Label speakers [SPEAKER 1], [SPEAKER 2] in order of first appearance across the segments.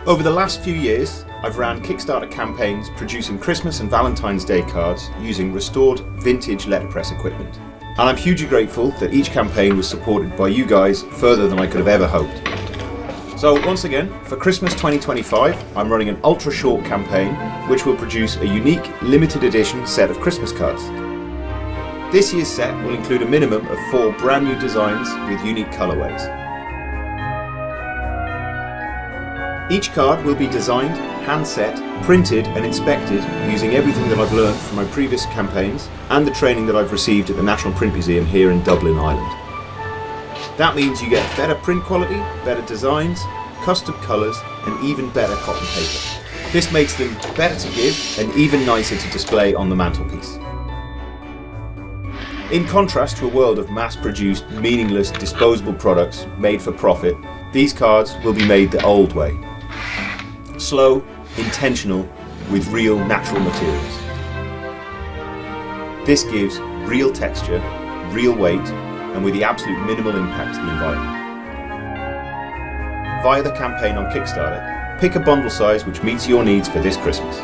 [SPEAKER 1] Over the last few years, I've ran Kickstarter campaigns producing Christmas and Valentine's Day cards using restored vintage letterpress equipment. And I'm hugely grateful that each campaign was supported by you guys further than I could have ever hoped. So once again, for Christmas 2025, I'm running an ultra short campaign which will produce a unique limited edition set of Christmas cards. This year's set will include a minimum of 4 brand new designs with unique colourways. Each card will be designed, hand-set, printed and inspected using everything that I've learned from my previous campaigns and the training that I've received at the National Print Museum here in Dublin, Ireland. That means you get better print quality, better designs, custom colours and even better cotton paper. This makes them better to give and even nicer to display on the mantelpiece. In contrast to a world of mass-produced, meaningless, disposable products made for profit, these cards will be made the old way. Slow, intentional, with real natural materials. This gives real texture, real weight, and with the absolute minimal impact to the environment. Via the campaign on Kickstarter, pick a bundle size which meets your needs for this Christmas.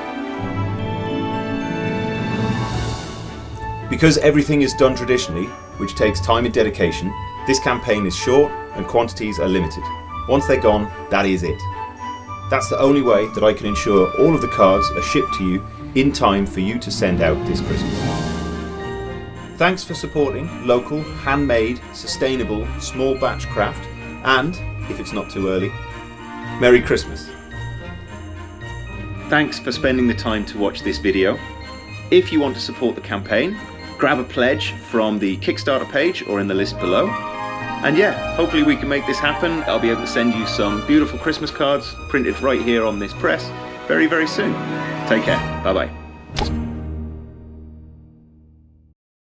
[SPEAKER 1] Because everything is done traditionally, which takes time and dedication, this campaign is short and quantities are limited. Once they're gone, that is it. That's the only way that I can ensure all of the cards are shipped to you in time for you to send out this Christmas. Thanks for supporting local, handmade, sustainable, small batch craft, and, if it's not too early, Merry Christmas. Thanks for spending the time to watch this video. If you want to support the campaign, grab a pledge from the Kickstarter page or in the list below. And yeah, hopefully we can make this happen. I'll be able to send you some beautiful Christmas cards printed right here on this press very, very soon. Take care. Bye-bye.